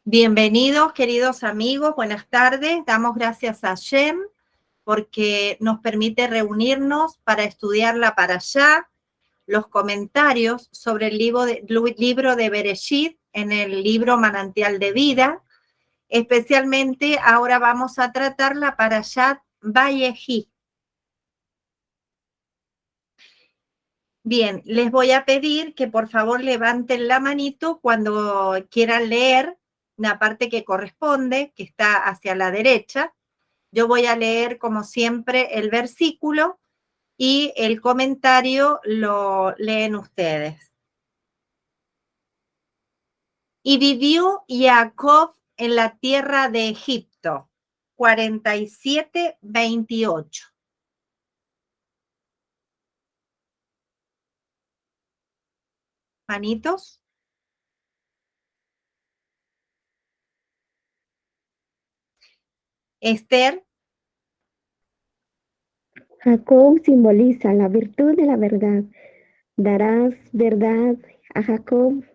Bienvenidos, queridos amigos, buenas tardes. Damos gracias a Hashem porque nos permite reunirnos para estudiar la Parashá, los comentarios sobre el libro de Bereshit en el libro Manantial de Vida. Especialmente ahora vamos a tratar la Parashat Vayehi. Bien, les voy a pedir que por favor levanten la manito cuando quieran leer la parte que corresponde, que está hacia la derecha. Yo voy a leer, como siempre, el versículo y el comentario lo leen ustedes. Y vivió Jacob en la tierra de Egipto, 47:28. Manitos. Esther. Jacob simboliza la virtud de la verdad. Darás verdad a Jacob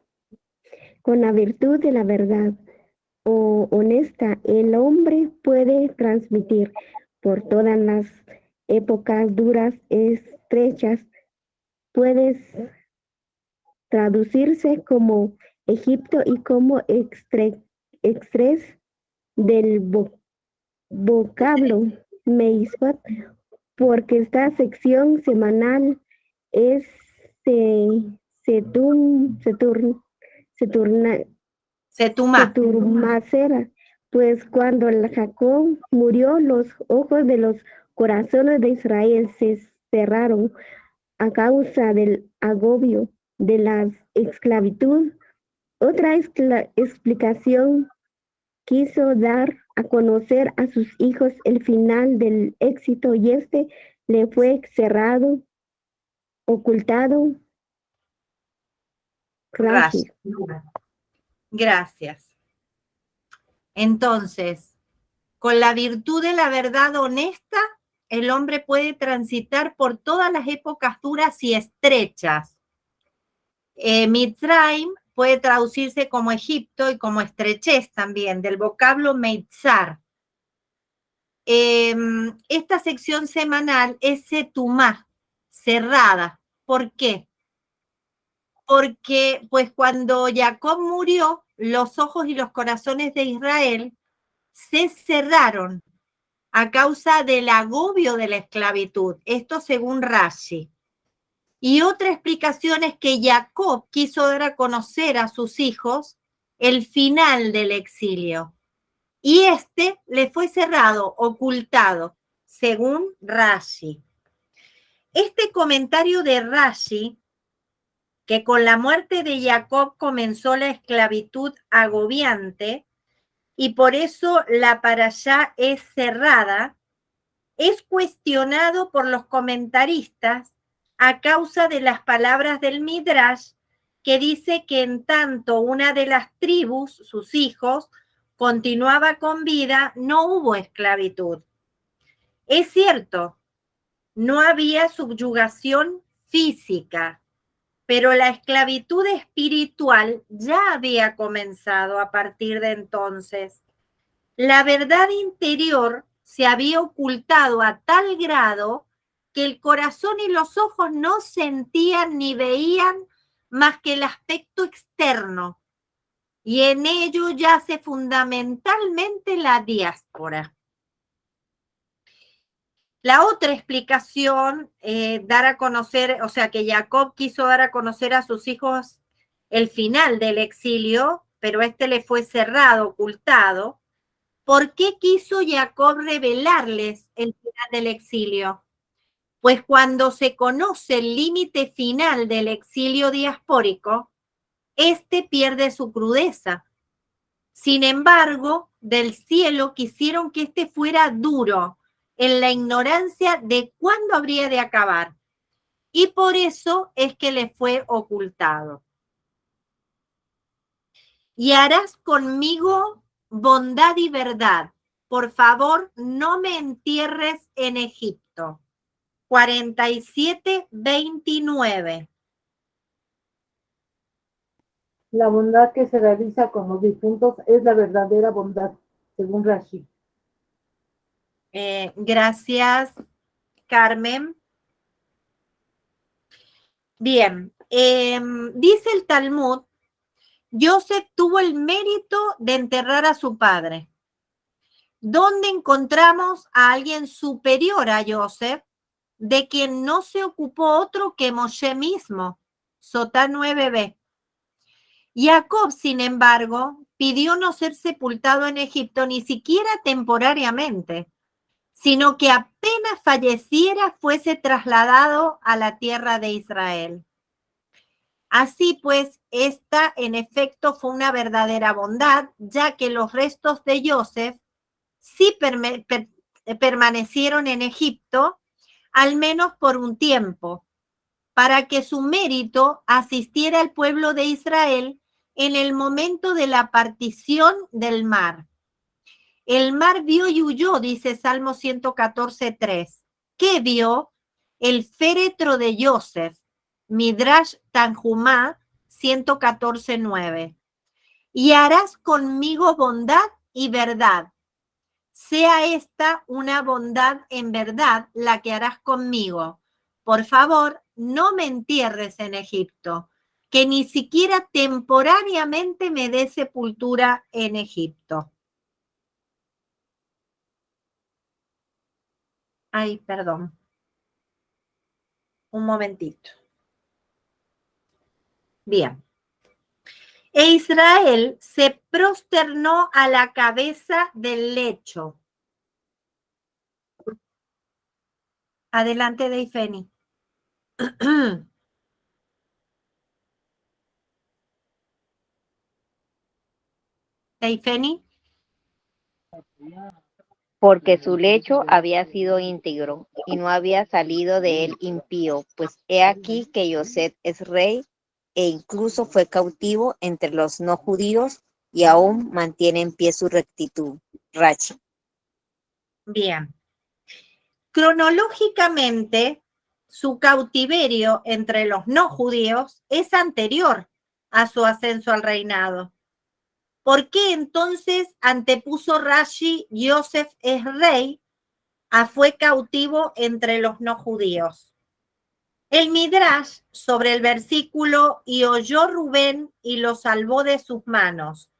con la virtud de la verdad. O honesta, el hombre puede transmitir por todas las épocas duras, estrechas. Puedes traducirse como Egipto y como extres del vocablo Meispat, porque esta sección semanal es Seturmacera, pues cuando Jacob murió, los ojos de los corazones de Israel se cerraron a causa del agobio de la esclavitud. Otra explicación quiso dar a conocer a sus hijos el final del éxito y este le fue cerrado, ocultado. Rashi. Gracias. Entonces, con la virtud de la verdad honesta, el hombre puede transitar por todas las épocas duras y estrechas. Mitzrayim puede traducirse como Egipto y como estrechez también, del vocablo meitzar. Esta sección semanal es setumá, cerrada. ¿Por qué? Porque pues cuando Jacob murió, los ojos y los corazones de Israel se cerraron a causa del agobio de la esclavitud. Esto según Rashi. Y otra explicación es que Jacob quiso dar a conocer a sus hijos el final del exilio. Y este le fue cerrado, ocultado, según Rashi. Este comentario de Rashi, que con la muerte de Jacob comenzó la esclavitud agobiante y por eso la parashá es cerrada, es cuestionado por los comentaristas a causa de las palabras del Midrash, que dice que en tanto una de las tribus, sus hijos, continuaba con vida, no hubo esclavitud. Es cierto, no había subyugación física, pero la esclavitud espiritual ya había comenzado a partir de entonces. La verdad interior se había ocultado a tal grado que el corazón y los ojos no sentían ni veían más que el aspecto externo. Y en ello yace fundamentalmente la diáspora. La otra explicación, dar a conocer, o sea, que Jacob quiso dar a conocer a sus hijos el final del exilio, pero este le fue cerrado, ocultado. ¿Por qué quiso Jacob revelarles el final del exilio? Pues cuando se conoce el límite final del exilio diaspórico, este pierde su crudeza. Sin embargo, del cielo quisieron que este fuera duro, en la ignorancia de cuándo habría de acabar. Y por eso es que le fue ocultado. Y harás conmigo bondad y verdad. Por favor, no me entierres en Egipto. 47:29. La bondad que se realiza con los difuntos es la verdadera bondad, según Rashi. Gracias, Carmen. Bien, dice el Talmud, Yosef tuvo el mérito de enterrar a su padre. ¿Dónde encontramos a alguien superior a Yosef, de quien no se ocupó otro que Moshe mismo? Sotá 9b. Jacob, sin embargo, pidió no ser sepultado en Egipto ni siquiera temporariamente, sino que apenas falleciera fuese trasladado a la tierra de Israel. Así pues, esta en efecto fue una verdadera bondad, ya que los restos de Yosef sí permanecieron en Egipto, al menos por un tiempo, para que su mérito asistiera al pueblo de Israel en el momento de la partición del mar. El mar vio y huyó, dice Salmo 114:3. ¿Qué vio? El féretro de Yosef, Midrash Tanjumá 114:9. Y harás conmigo bondad y verdad. Sea esta una bondad en verdad la que harás conmigo. Por favor, no me entierres en Egipto, que ni siquiera temporariamente me dé sepultura en Egipto. Ay, perdón. Un momentito. Bien. E Israel se prosternó a la cabeza del lecho. Adelante, Deifeni. Deifeni. Porque su lecho había sido íntegro y no había salido de él impío, pues he aquí que Yosef es rey e incluso fue cautivo entre los no judíos y aún mantiene en pie su rectitud. Rashi. Bien. Cronológicamente, su cautiverio entre los no judíos es anterior a su ascenso al reinado. ¿Por qué entonces antepuso Rashi Yosef es rey a fue cautivo entre los no judíos? El Midrash sobre el versículo y oyó Rubén y lo salvó de sus manos,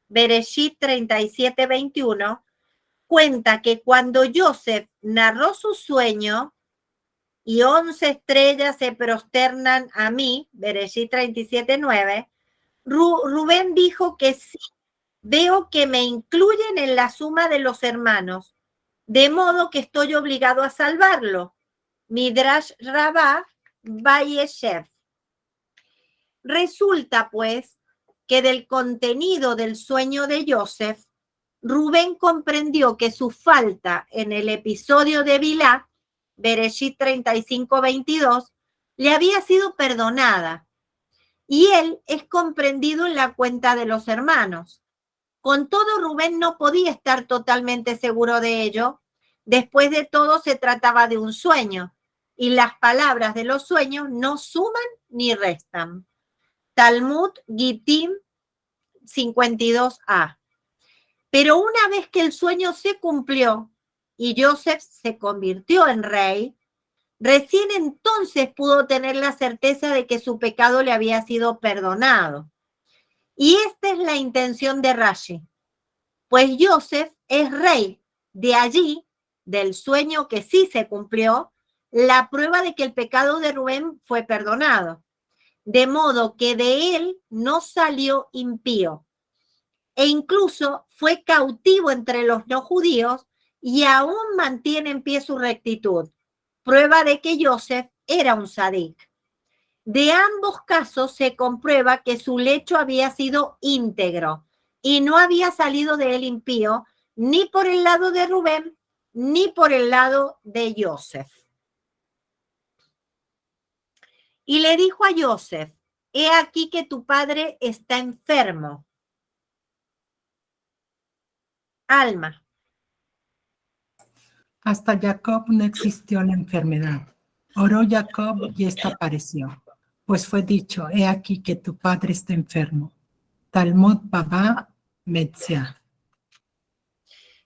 Bereshit 37:21, cuenta que cuando Yosef narró su sueño y 11 estrellas se prosternan a mí, Bereshit 37:9, Rubén dijo que sí, veo que me incluyen en la suma de los hermanos, de modo que estoy obligado a salvarlo. Midrash Rabbah Vayeshev. Resulta, pues, que del contenido del sueño de Yosef, Rubén comprendió que su falta en el episodio de Bilá, Bereshit 35:22, le había sido perdonada, y él es comprendido en la cuenta de los hermanos. Con todo, Rubén no podía estar totalmente seguro de ello. Después de todo, se trataba de un sueño, y las palabras de los sueños no suman ni restan. Talmud Gittim 52a. Pero una vez que el sueño se cumplió y Yosef se convirtió en rey, recién entonces pudo tener la certeza de que su pecado le había sido perdonado. Y esta es la intención de Rashi. Pues Yosef es rey. De allí, del sueño que sí se cumplió, la prueba de que el pecado de Rubén fue perdonado. De modo que de él no salió impío. E incluso fue cautivo entre los no judíos y aún mantiene en pie su rectitud. Prueba de que Yosef era un sadik. De ambos casos se comprueba que su lecho había sido íntegro y no había salido de él impío, ni por el lado de Rubén, ni por el lado de Yosef. Y le dijo a Yosef, he aquí que tu padre está enfermo. Alma. Hasta Jacob no existió la enfermedad. Oró Jacob y esta apareció. Pues fue dicho, he aquí que tu padre está enfermo. Talmud Baba Metzia.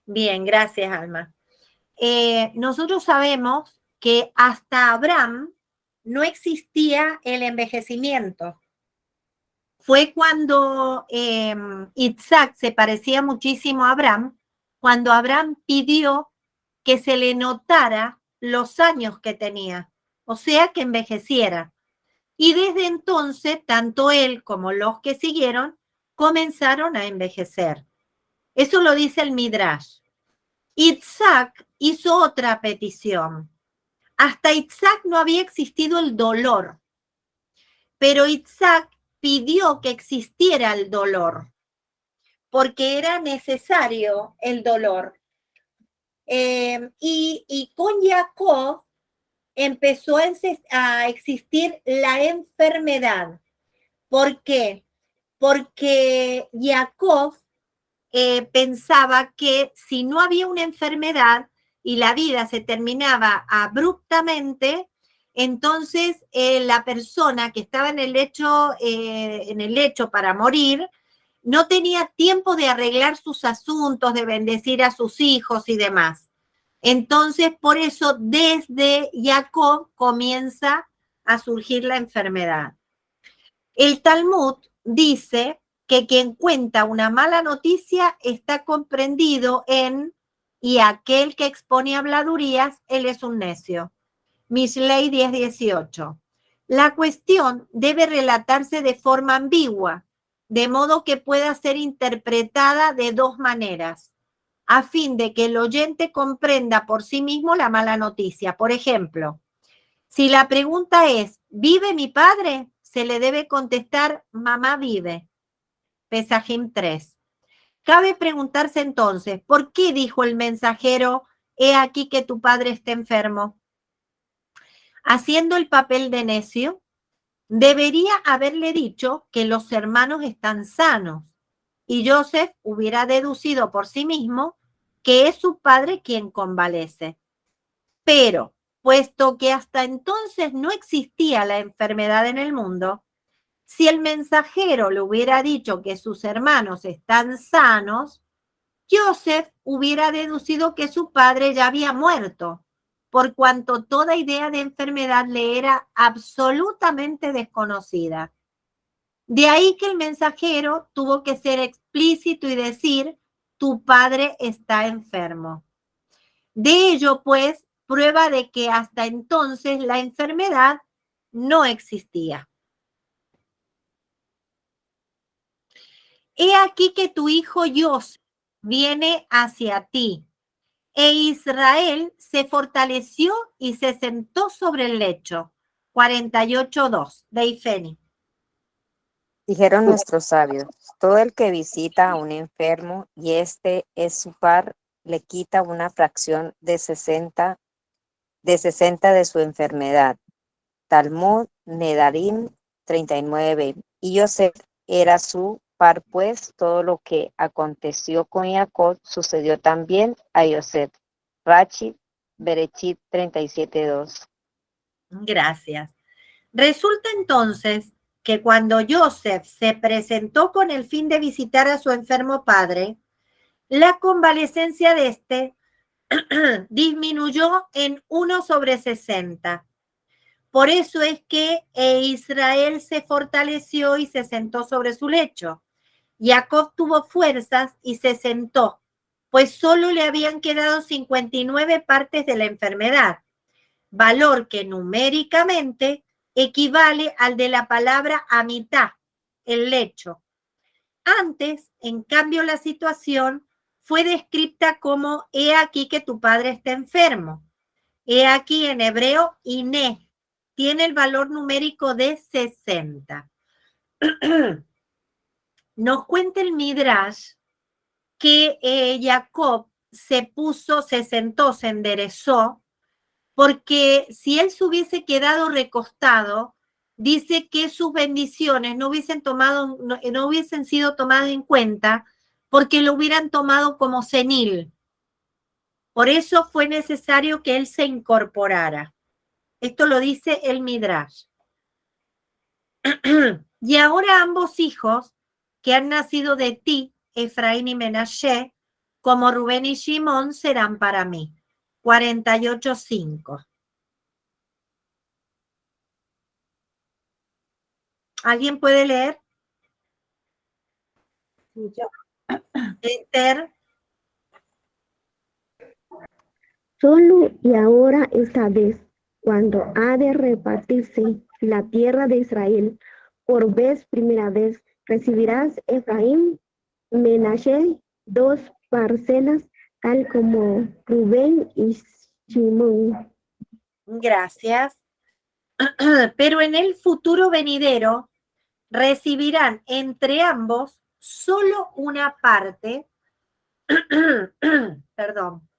Bien, gracias, Alma. Nosotros sabemos que hasta Abraham no existía el envejecimiento. Fue cuando Isaac se parecía muchísimo a Abraham, cuando Abraham pidió que se le notara los años que tenía, o sea, que envejeciera. Y desde entonces, tanto él como los que siguieron comenzaron a envejecer. Eso lo dice el Midrash. Isaac hizo otra petición. Hasta Isaac no había existido el dolor, pero Isaac pidió que existiera el dolor, porque era necesario el dolor. Y con Jacob empezó a existir la enfermedad. ¿Por qué? Porque Jacob pensaba que si no había una enfermedad y la vida se terminaba abruptamente, entonces la persona que estaba en el lecho para morir no tenía tiempo de arreglar sus asuntos, de bendecir a sus hijos y demás. Entonces, por eso, desde Jacob comienza a surgir la enfermedad. El Talmud dice que quien cuenta una mala noticia está comprendido en y aquel que expone habladurías, él es un necio. Mishlei 10:18. La cuestión debe relatarse de forma ambigua, de modo que pueda ser interpretada de dos maneras, a fin de que el oyente comprenda por sí mismo la mala noticia. Por ejemplo, si la pregunta es, ¿vive mi padre?, se le debe contestar, mamá vive. Pesajim 3. Cabe preguntarse entonces, ¿por qué dijo el mensajero, he aquí que tu padre está enfermo? Haciendo el papel de necio, debería haberle dicho que los hermanos están sanos y Joseph hubiera deducido por sí mismo que es su padre quien convalece. Pero, puesto que hasta entonces no existía la enfermedad en el mundo, si el mensajero le hubiera dicho que sus hermanos están sanos, Joseph hubiera deducido que su padre ya había muerto, por cuanto toda idea de enfermedad le era absolutamente desconocida. De ahí que el mensajero tuvo que ser explícito y decir, tu padre está enfermo. De ello, pues, prueba de que hasta entonces la enfermedad no existía. He aquí que tu hijo Joseph viene hacia ti. E Israel se fortaleció y se sentó sobre el lecho. 48:2, de Ifeni. Dijeron nuestros sabios, todo el que visita a un enfermo y este es su par, le quita una fracción de 60 de su enfermedad. Talmud Nedarim 39. Y Joseph era su par, pues todo lo que aconteció con Jacob sucedió también a Joseph. Rashi Berechit 37:2. Gracias. Resulta entonces que cuando Joseph se presentó con el fin de visitar a su enfermo padre, la convalecencia de este disminuyó en 1/60. Por eso es que Israel se fortaleció y se sentó sobre su lecho. Jacob tuvo fuerzas y se sentó, pues solo le habían quedado 59 partes de la enfermedad, valor que numéricamente equivale al de la palabra amitá, el lecho. Antes, en cambio, la situación fue descrita como he aquí que tu padre está enfermo. He aquí en hebreo, iné, tiene el valor numérico de 60. Nos cuenta el Midrash que Jacob se sentó, se enderezó, porque si él se hubiese quedado recostado, dice que sus bendiciones no hubiesen sido tomadas en cuenta porque lo hubieran tomado como senil. Por eso fue necesario que él se incorporara. Esto lo dice el Midrash. Y ahora ambos hijos que han nacido de ti, Efraín y Menashe, como Rubén y Shimón serán para mí. 48:5. ¿Alguien puede leer? Sí, yo. Esther. Solo y ahora esta vez, cuando ha de repartirse la tierra de Israel, primera vez, recibirás Efraín, Menashe, 2 parcelas, tal como Rubén y Shimón. Gracias. Pero en el futuro venidero recibirán entre ambos solo una parte, perdón,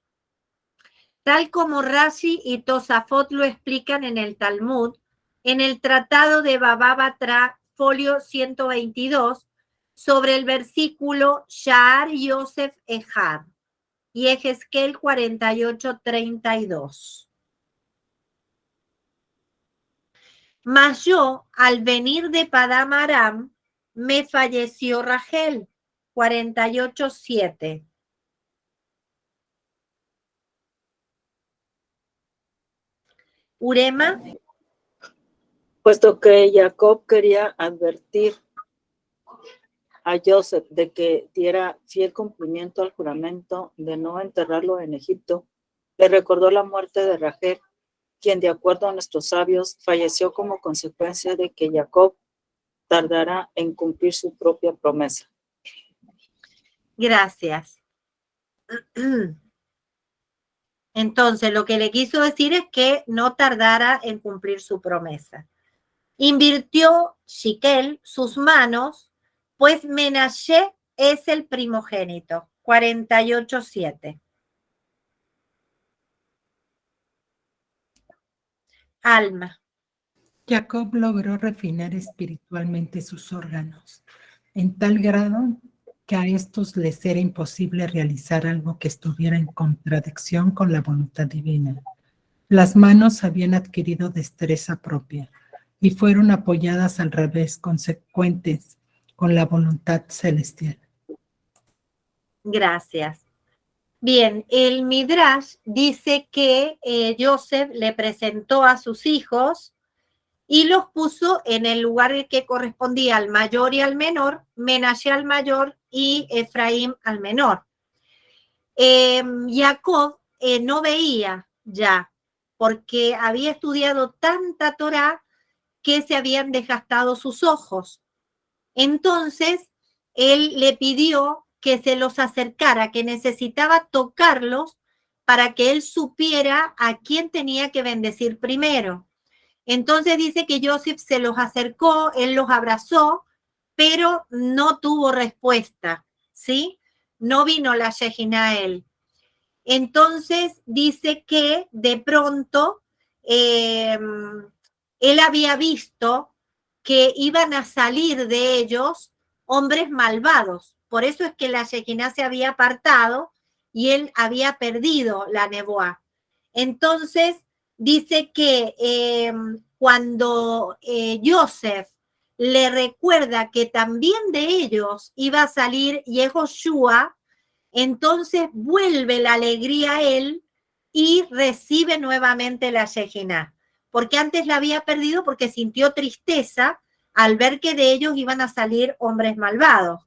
tal como Rashi y Tosafot lo explican en el Talmud, en el Tratado de Baba Batra, folio 122, sobre el versículo Sha'ar Yosef Ejad y Ezequiel 48:32. Mas yo, al venir de Padam Aram, me falleció Rachel. 48:7. Urema. Puesto que Jacob quería advertir a Joseph de que diera fiel cumplimiento al juramento de no enterrarlo en Egipto, le recordó la muerte de Rachel, quien, de acuerdo a nuestros sabios, falleció como consecuencia de que Jacob tardara en cumplir su propia promesa. Gracias. Entonces, lo que le quiso decir es que no tardara en cumplir su promesa. Invirtió Shikel sus manos, pues Menashe es el primogénito. 48:7. Alma. Jacob logró refinar espiritualmente sus órganos, en tal grado que a estos les era imposible realizar algo que estuviera en contradicción con la voluntad divina. Las manos habían adquirido destreza propia y fueron apoyadas al revés, consecuentes con la voluntad celestial. Gracias. Bien, el Midrash dice que Joseph le presentó a sus hijos y los puso en el lugar que correspondía al mayor y al menor, Menashe al mayor y Efraín al menor. Jacob no veía ya, porque había estudiado tanta Torá que se habían desgastado sus ojos. Entonces, él le pidió que se los acercara, que necesitaba tocarlos para que él supiera a quién tenía que bendecir primero. Entonces dice que Joseph se los acercó, él los abrazó, pero no tuvo respuesta, ¿sí? No vino la Shejina a él. Entonces dice que de pronto él había visto que iban a salir de ellos hombres malvados. Por eso es que la Shekinah se había apartado y él había perdido la Nebuá. Entonces dice que cuando Joseph le recuerda que también de ellos iba a salir Yehoshua, entonces vuelve la alegría a él y recibe nuevamente la Shekinah, porque antes la había perdido porque sintió tristeza al ver que de ellos iban a salir hombres malvados.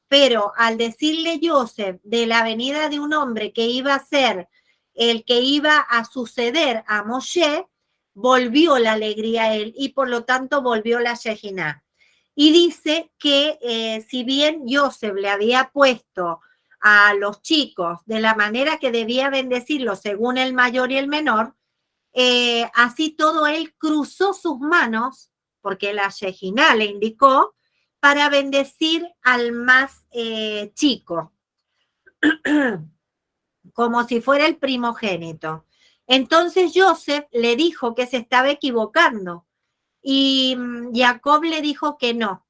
Pero al decirle Joseph de la venida de un hombre que iba a ser el que iba a suceder a Moshe, volvió la alegría a él y por lo tanto volvió la Shekinah. Y dice que si bien Joseph le había puesto a los chicos de la manera que debía bendecirlos según el mayor y el menor, así todo él cruzó sus manos, porque la Shekinah le indicó, para bendecir al más chico, como si fuera el primogénito. Entonces Joseph le dijo que se estaba equivocando y Jacob le dijo que no,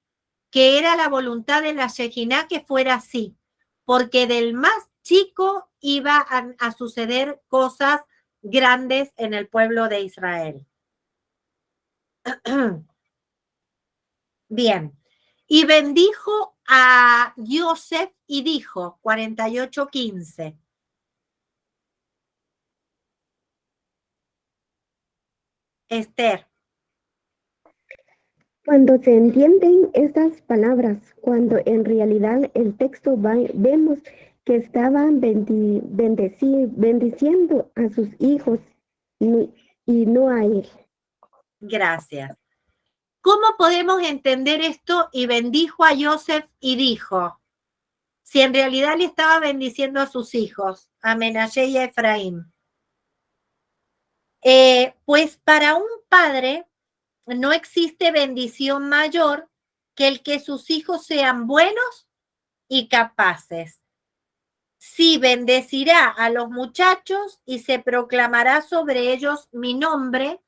que era la voluntad de la Shekinah que fuera así, porque del más chico iba a suceder cosas grandes en el pueblo de Israel. Bien, y bendijo a Joseph y dijo, 48:15. Esther. Cuando se entienden estas palabras, cuando en realidad el texto vemos que estaban bendiciendo a sus hijos y no a él. Gracias. ¿Cómo podemos entender esto? Y bendijo a Joseph y dijo, si en realidad le estaba bendiciendo a sus hijos, a Menashe y a Efraín. Pues para un padre no existe bendición mayor que el que sus hijos sean buenos y capaces. Sí, bendecirá a los muchachos y se proclamará sobre ellos mi nombre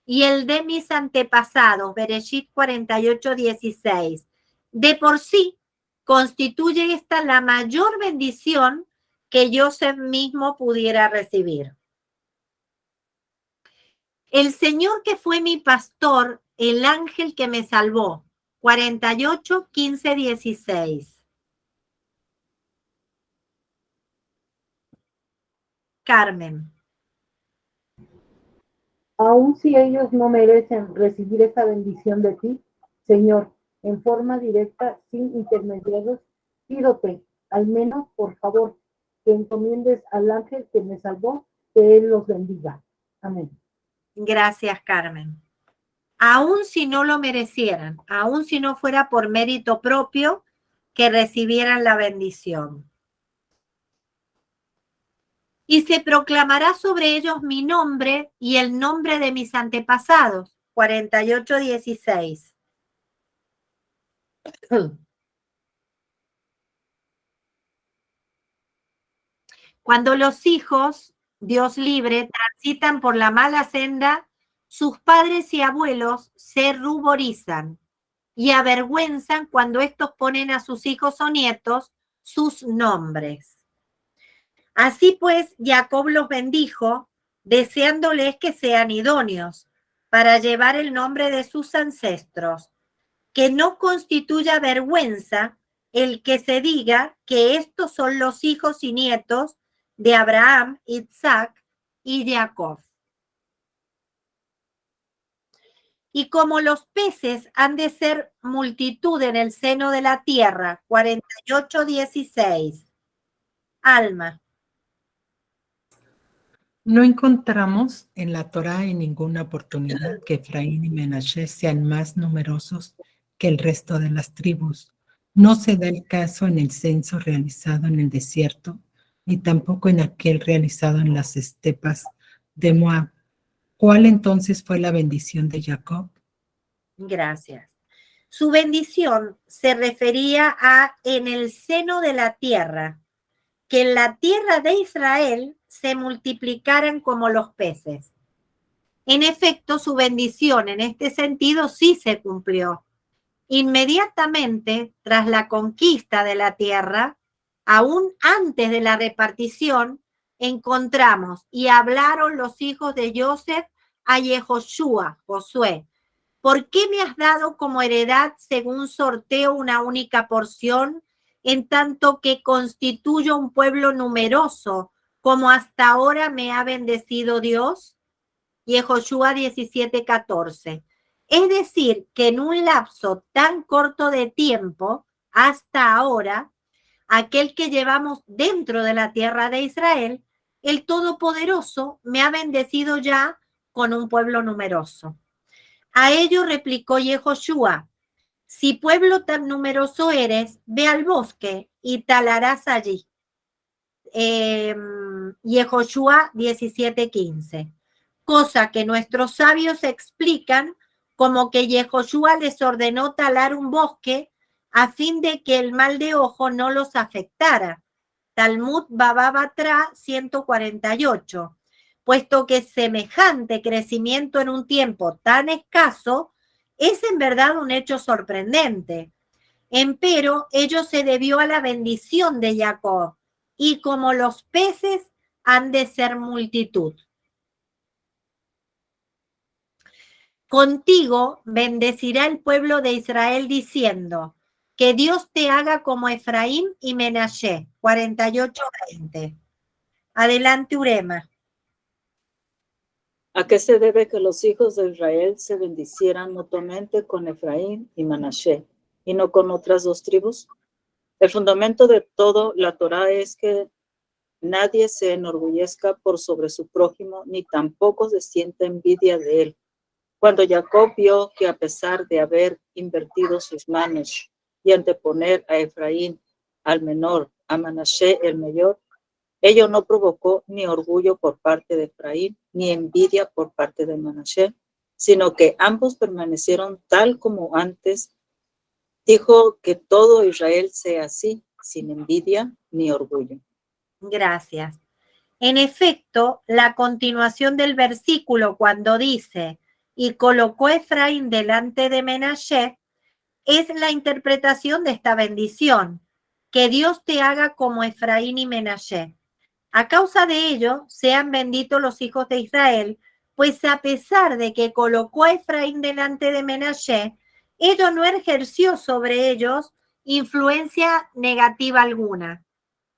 y el de mis antepasados. Bereshit 48:16. De por sí, constituye esta la mayor bendición que Joseph mismo pudiera recibir. El Señor que fue mi pastor, el ángel que me salvó. 48:15-16. Carmen. Aun si ellos no merecen recibir esta bendición de ti, Señor, en forma directa, sin intermediarios, pídote, al menos, por favor, que encomiendes al ángel que me salvó, que él los bendiga. Amén. Gracias, Carmen. Aun si no lo merecieran, aun si no fuera por mérito propio, que recibieran la bendición. Y se proclamará sobre ellos mi nombre y el nombre de mis antepasados. 48:16. Cuando los hijos, Dios libre, transitan por la mala senda, sus padres y abuelos se ruborizan y avergüenzan cuando estos ponen a sus hijos o nietos sus nombres. Así pues, Jacob los bendijo, deseándoles que sean idóneos para llevar el nombre de sus ancestros, que no constituya vergüenza el que se diga que estos son los hijos y nietos de Abraham, Isaac y Jacob. Y como los peces han de ser multitud en el seno de la tierra, 48:16. Alma. No encontramos en la Torá en ninguna oportunidad que Efraín y Menashe sean más numerosos que el resto de las tribus. No se da el caso en el censo realizado en el desierto, ni tampoco en aquel realizado en las estepas de Moab. ¿Cuál entonces fue la bendición de Jacob? Gracias. Su bendición se refería a en el seno de la tierra, que en la tierra de Israel se multiplicaran como los peces. En efecto, su bendición en este sentido sí se cumplió. Inmediatamente tras la conquista de la tierra, aún antes de la repartición, encontramos y hablaron los hijos de Joseph a Yehoshua, Josué. ¿Por qué me has dado como heredad según sorteo una única porción, en tanto que constituyo un pueblo numeroso, como hasta ahora me ha bendecido Dios? Yehoshua 17:14. Es decir, que en un lapso tan corto de tiempo, hasta ahora, aquel que llevamos dentro de la tierra de Israel, el Todopoderoso me ha bendecido ya con un pueblo numeroso. A ello replicó Yehoshua, si pueblo tan numeroso eres, ve al bosque y talarás allí. Yehoshua 17:15. Cosa que nuestros sabios explican como que Yehoshua les ordenó talar un bosque a fin de que el mal de ojo no los afectara. Talmud Baba Batra 148. Puesto que semejante crecimiento en un tiempo tan escaso es en verdad un hecho sorprendente. Empero, ello se debió a la bendición de Jacob, y como los peces han de ser multitud. Contigo bendecirá el pueblo de Israel diciendo, Que Dios te haga como Efraín y Menashe, 48:20. Adelante, Urema. ¿A qué se debe que los hijos de Israel se bendicieran mutuamente con Efraín y Manashe y no con otras dos tribus? El fundamento de todo la Torá es que nadie se enorgullezca por sobre su prójimo, ni tampoco se sienta envidia de él. Cuando Jacob vio que a pesar de haber invertido sus manos y anteponer a Efraín al menor, a Manashe el mayor, ello no provocó ni orgullo por parte de Efraín, ni envidia por parte de Manashe, sino que ambos permanecieron tal como antes. Dijo que todo Israel sea así, sin envidia ni orgullo. Gracias. En efecto, la continuación del versículo cuando dice, y colocó Efraín delante de Menashe, es la interpretación de esta bendición, que Dios te haga como Efraín y Menashe. A causa de ello, sean benditos los hijos de Israel, pues a pesar de que colocó a Efraín delante de Menashe, ello no ejerció sobre ellos influencia negativa alguna,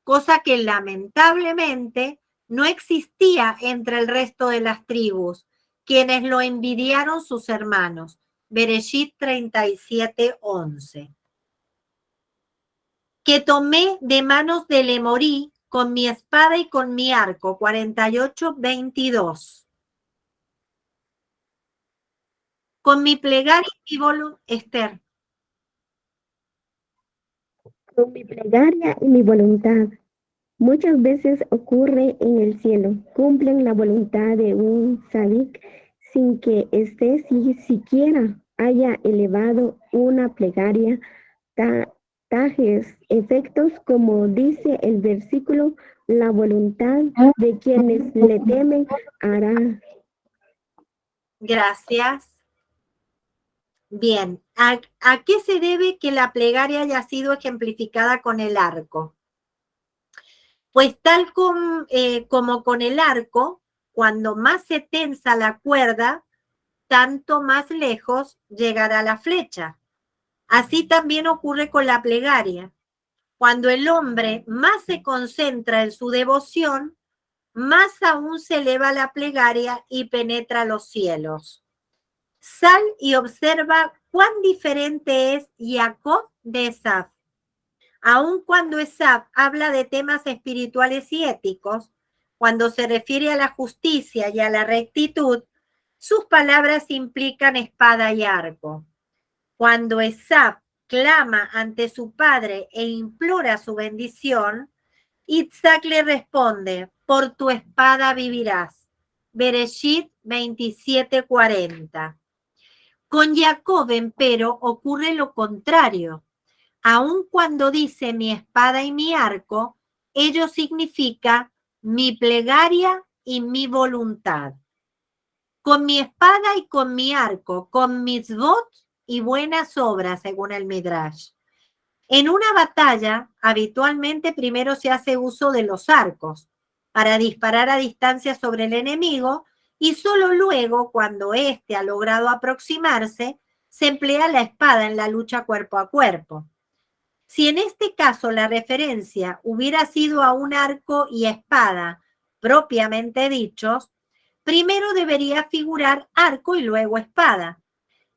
cosa que lamentablemente no existía entre el resto de las tribus, quienes lo envidiaron sus hermanos. Bereshit 37:11. Que tomé de manos del Emorí con mi espada y con mi arco, 48:22. Con mi plegaria y mi voluntad, Esther. Con mi plegaria y mi voluntad. Muchas veces ocurre en el cielo. Cumplen la voluntad de un tzadik sin que éste siquiera haya elevado una plegaria. Tajes, efectos, como dice el versículo, la voluntad de quienes le temen hará. Gracias. Bien, ¿a qué se debe que la plegaria haya sido ejemplificada con el arco? Pues tal como con el arco, cuando más se tensa la cuerda, tanto más lejos llegará la flecha. Así también ocurre con la plegaria. Cuando el hombre más se concentra en su devoción, más aún se eleva la plegaria y penetra los cielos. Sal y observa cuán diferente es Jacob de Esaf. Aun cuando Esaf habla de temas espirituales y éticos, cuando se refiere a la justicia y a la rectitud, sus palabras implican espada y arco. Cuando Esaf clama ante su padre e implora su bendición, Isaac le responde, por tu espada vivirás. Bereshit 27:40. Con Jacob, empero, ocurre lo contrario. Aun cuando dice mi espada y mi arco, ello significa mi plegaria y mi voluntad. Con mi espada y con mi arco, con mitzvot y buenas obras, según el Midrash. En una batalla, habitualmente primero se hace uso de los arcos para disparar a distancia sobre el enemigo y solo luego, cuando éste ha logrado aproximarse, se emplea la espada en la lucha cuerpo a cuerpo. Si en este caso la referencia hubiera sido a un arco y espada propiamente dichos, primero debería figurar arco y luego espada.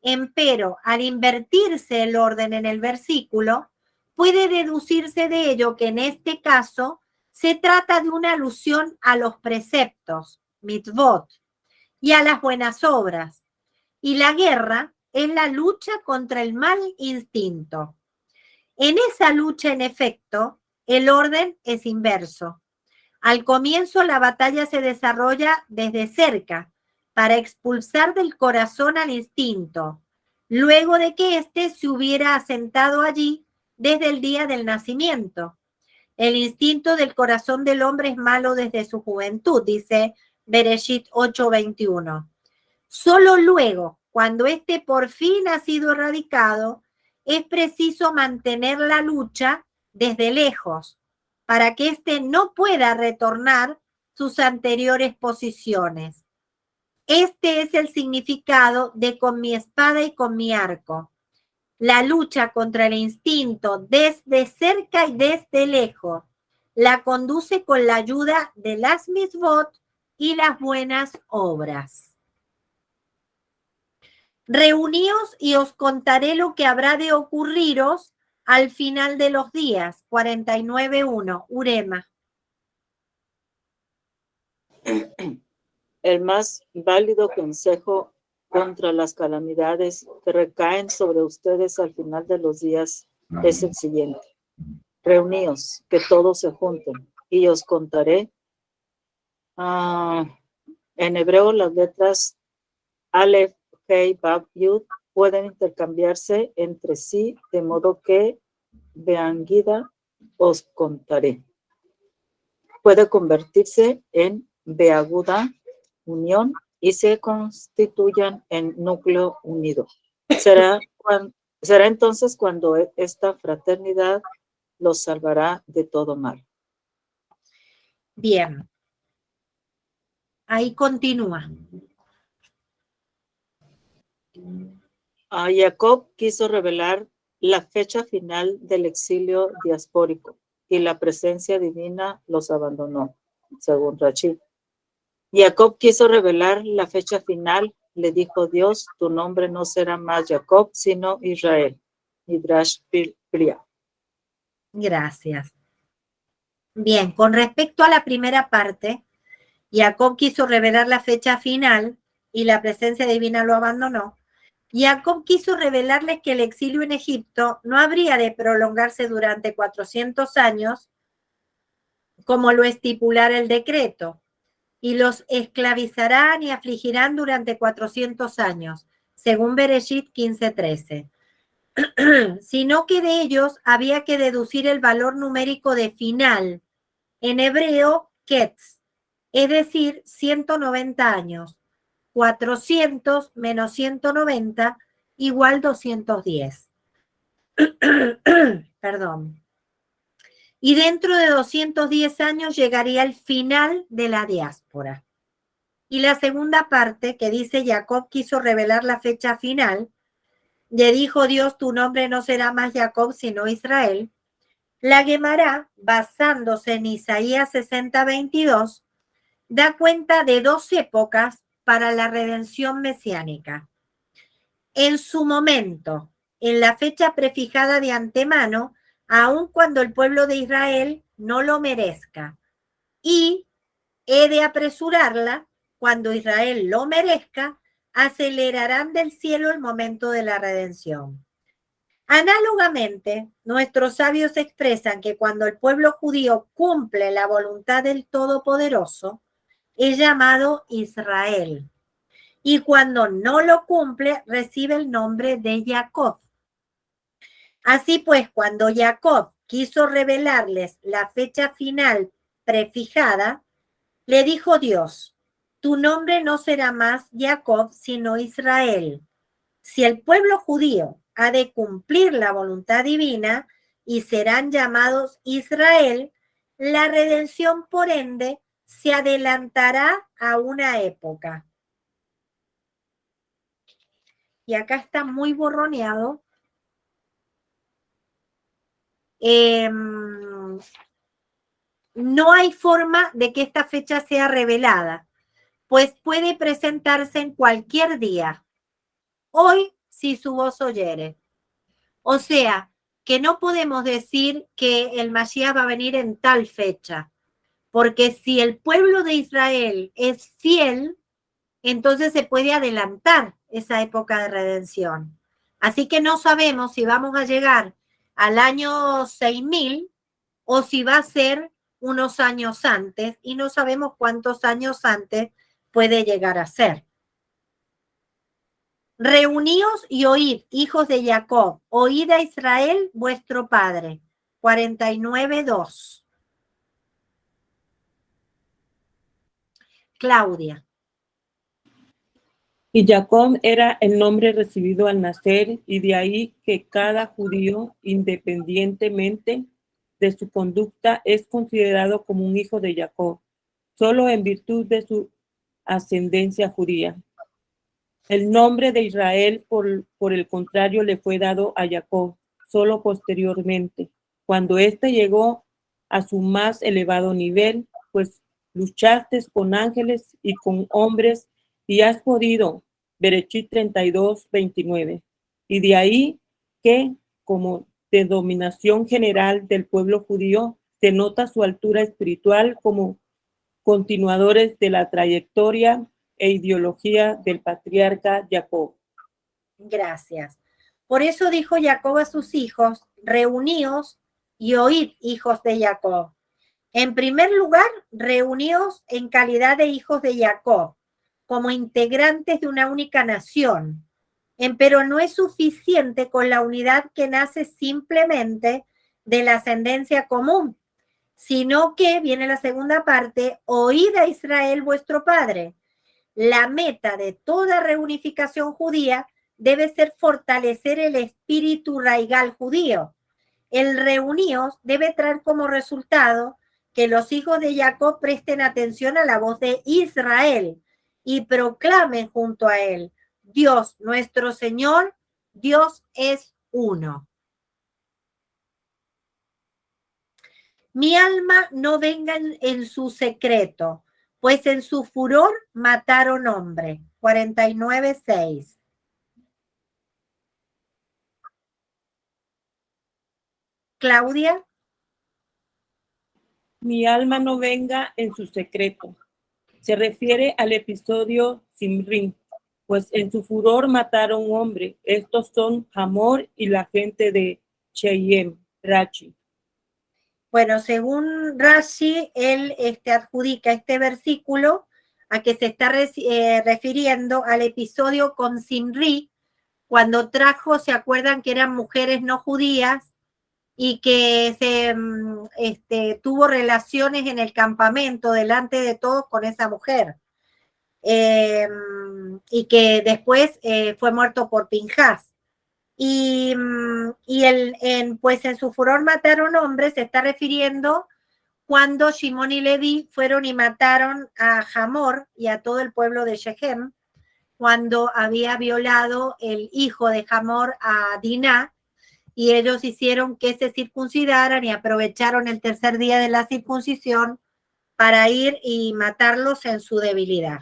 Empero, al invertirse el orden en el versículo, puede deducirse de ello que en este caso se trata de una alusión a los preceptos, mitzvot, y a las buenas obras. Y la guerra es la lucha contra el mal instinto. En esa lucha, en efecto, el orden es inverso. Al comienzo, la batalla se desarrolla desde cerca para expulsar del corazón al instinto, luego de que éste se hubiera asentado allí desde el día del nacimiento. El instinto del corazón del hombre es malo desde su juventud, dice Bereshit 8:21. Solo luego, cuando éste por fin ha sido erradicado, es preciso mantener la lucha desde lejos para que éste no pueda retornar sus anteriores posiciones. Este es el significado de con mi espada y con mi arco. la lucha contra el instinto desde cerca y desde lejos. La conduce con la ayuda de las mitzvot y las buenas obras. Reuníos y os contaré lo que habrá de ocurriros al final de los días. 49.1. Urema. El más válido consejo contra las calamidades que recaen sobre ustedes al final de los días es el siguiente. Reuníos, que todos se junten, y os contaré. En hebreo las letras Aleph, Hei, Bab, Yud pueden intercambiarse entre sí, de modo que Beanguida os contaré. Puede convertirse en Beaguda, unión, y se constituyan en núcleo unido. Será entonces cuando esta fraternidad los salvará de todo mal. Bien. Ahí continúa. Jacob quiso revelar la fecha final del exilio diaspórico y la presencia divina los abandonó, según Rachid. Jacob quiso revelar la fecha final, le dijo Dios, tu nombre no será más Jacob, sino Israel. Midrash Priya. Gracias. Bien, con respecto a la primera parte, Jacob quiso revelar la fecha final y la presencia divina lo abandonó. Jacob quiso revelarles que el exilio en Egipto no habría de prolongarse durante 400 años, como lo estipulara el decreto, y los esclavizarán y afligirán durante 400 años, según Bereshit 15:13. Sino que de ellos había que deducir el valor numérico de final, en hebreo, ketz, es decir, 190 años. 400 menos 190 igual 210. Perdón. Y dentro de 210 años llegaría el final de la diáspora. Y la segunda parte, que dice Jacob quiso revelar la fecha final, le dijo Dios, tu nombre no será más Jacob, sino Israel. La Guemará, basándose en Isaías 60:22, da cuenta de 2 épocas para la redención mesiánica. En su momento, en la fecha prefijada de antemano, aun cuando el pueblo de Israel no lo merezca. Y he de apresurarla, cuando Israel lo merezca, acelerarán del cielo el momento de la redención. Análogamente, nuestros sabios expresan que cuando el pueblo judío cumple la voluntad del Todopoderoso, es llamado Israel. Y cuando no lo cumple, recibe el nombre de Jacob. Así pues, cuando Jacob quiso revelarles la fecha final prefijada, le dijo Dios, tu nombre no será más Jacob, sino Israel. Si el pueblo judío ha de cumplir la voluntad divina y serán llamados Israel, la redención, por ende, se adelantará a una época. Y acá está muy borroneado. No hay forma de que esta fecha sea revelada, pues puede presentarse en cualquier día. Hoy, si su voz oyere. O sea, que no podemos decir que el Mashiach va a venir en tal fecha, porque si el pueblo de Israel es fiel, entonces se puede adelantar esa época de redención. Así que no sabemos si vamos a llegar al año 6000 o si va a ser unos años antes, y no sabemos cuántos años antes puede llegar a ser. Reuníos y oíd, hijos de Jacob, oíd a Israel, vuestro padre. 49:2. Claudia. Y Jacob era el nombre recibido al nacer, y de ahí que cada judío, independientemente de su conducta, es considerado como un hijo de Jacob, solo en virtud de su ascendencia judía. El nombre de Israel, por el contrario, le fue dado a Jacob solo posteriormente, cuando éste llegó a su más elevado nivel, pues luchaste con ángeles y con hombres y has podido. Berechit 32, 29. Y de ahí que, como denominación general del pueblo judío, se nota su altura espiritual como continuadores de la trayectoria e ideología del patriarca Jacob. Gracias. Por eso dijo Jacob a sus hijos, reuníos y oíd, hijos de Jacob. En primer lugar, reuníos en calidad de hijos de Jacob, como integrantes de una única nación. Pero no es suficiente con la unidad que nace simplemente de la ascendencia común, sino que, viene la segunda parte, oíd a Israel vuestro padre. La meta de toda reunificación judía debe ser fortalecer el espíritu raigal judío. El reuníos debe traer como resultado que los hijos de Jacob presten atención a la voz de Israel y proclamen junto a él: Dios, nuestro Señor, Dios es uno. Mi alma no venga en su secreto, pues en su furor mataron hombre. 49:6. Claudia. Mi alma no venga en su secreto. Se refiere al episodio Simri, pues en su furor mataron hombre. Estos son Hamor y la gente de Cheyem, Rachi. Bueno, según Rashi, él adjudica este versículo a que se está refiriendo al episodio con Simri, cuando trajo, ¿se acuerdan que eran mujeres no judías y que tuvo relaciones en el campamento delante de todos con esa mujer? Y que después fue muerto por Pinjas. Pues en su furor mataron hombres, se está refiriendo cuando Shimón y Leví fueron y mataron a Hamor y a todo el pueblo de Shechem, cuando había violado el hijo de Hamor a Diná, y ellos hicieron que se circuncidaran y aprovecharon el tercer día de la circuncisión para ir y matarlos en su debilidad.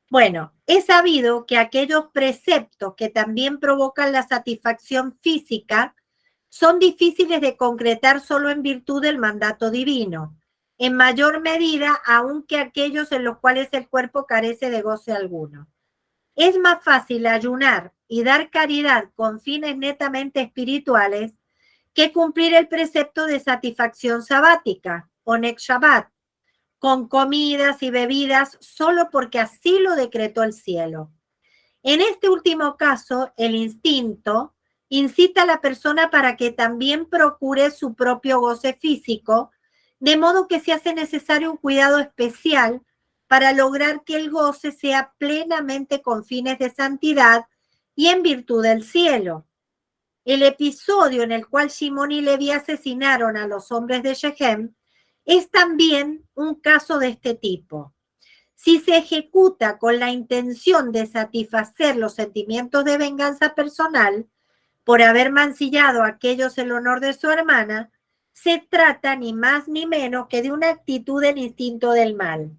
Bueno, es sabido que aquellos preceptos que también provocan la satisfacción física son difíciles de concretar solo en virtud del mandato divino, en mayor medida aún que aquellos en los cuales el cuerpo carece de goce alguno. Es más fácil ayunar y dar caridad con fines netamente espirituales que cumplir el precepto de satisfacción sabática, Onek Shabbat, con comidas y bebidas solo porque así lo decretó el cielo. En este último caso, el instinto incita a la persona para que también procure su propio goce físico, de modo que se hace necesario un cuidado especial para lograr que el goce sea plenamente con fines de santidad y en virtud del cielo. El episodio en el cual Shimón y Leví asesinaron a los hombres de Shechem es también un caso de este tipo. Si se ejecuta con la intención de satisfacer los sentimientos de venganza personal por haber mancillado a aquellos el honor de su hermana, se trata ni más ni menos que de una actitud del instinto del mal.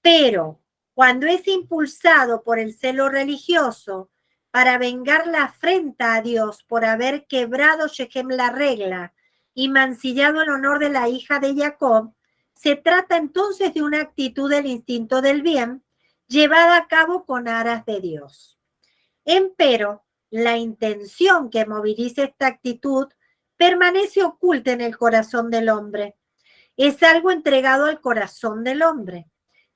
Pero cuando es impulsado por el celo religioso para vengar la afrenta a Dios por haber quebrado Shechem la regla y mancillado el honor de la hija de Jacob, se trata entonces de una actitud del instinto del bien llevada a cabo con aras de Dios. Empero, la intención que moviliza esta actitud permanece oculta en el corazón del hombre. Es algo entregado al corazón del hombre,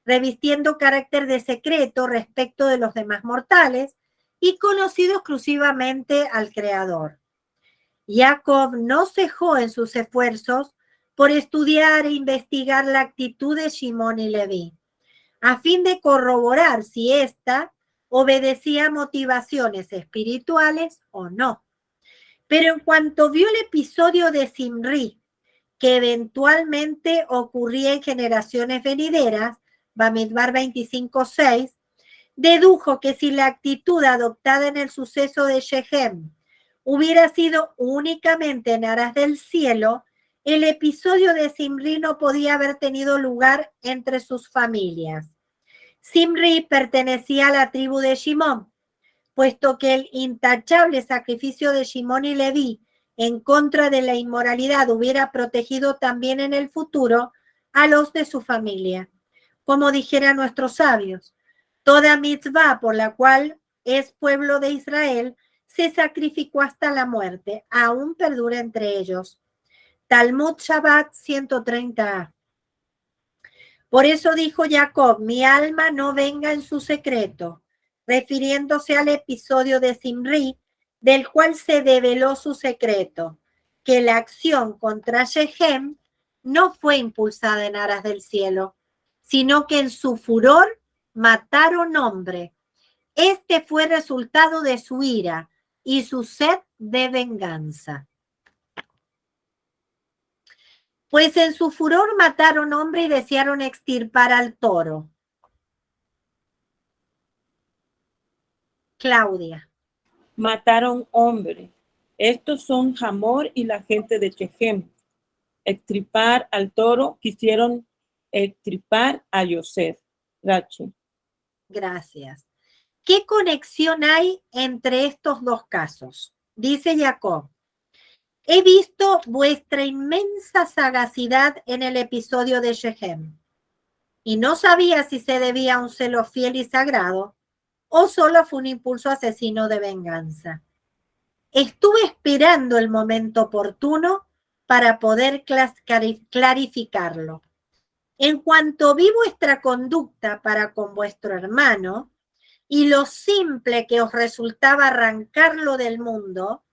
revistiendo carácter de secreto respecto de los demás mortales y conocido exclusivamente al Creador. Jacob no cejó en sus esfuerzos por estudiar e investigar la actitud de Shimón y Leví, a fin de corroborar si ésta obedecía a motivaciones espirituales o no. Pero en cuanto vio el episodio de Simri, que eventualmente ocurría en generaciones venideras, Bamidbar 25:6, Dedujo que si la actitud adoptada en el suceso de Shechem hubiera sido únicamente en aras del cielo, el episodio de Zimri no podía haber tenido lugar entre sus familias. Zimri pertenecía a la tribu de Shimón, puesto que el intachable sacrificio de Shimón y Leví en contra de la inmoralidad hubiera protegido también en el futuro a los de su familia. Como dijeran nuestros sabios, toda mitzvah por la cual es pueblo de Israel se sacrificó hasta la muerte, aún perdura entre ellos. Talmud Shabbat 130a. Por eso dijo Jacob, mi alma no venga en su secreto, refiriéndose al episodio de Zimri, del cual se develó su secreto, que la acción contra Shechem no fue impulsada en aras del cielo, sino que en su furor mataron hombre. Este fue resultado de su ira y su sed de venganza. Pues en su furor mataron hombre y desearon extirpar al toro. Claudia. Mataron hombre. Estos son Hamor y la gente de Shechem. Extirpar al toro, quisieron extirpar a Yosef. Rachi. Gracias. ¿Qué conexión hay entre estos dos casos? Dice Jacob, he visto vuestra inmensa sagacidad en el episodio de Shechem y no sabía si se debía a un celo fiel y sagrado o solo fue un impulso asesino de venganza. Estuve esperando el momento oportuno para poder clarificarlo. En cuanto vi vuestra conducta para con vuestro hermano y lo simple que os resultaba arrancarlo del mundo,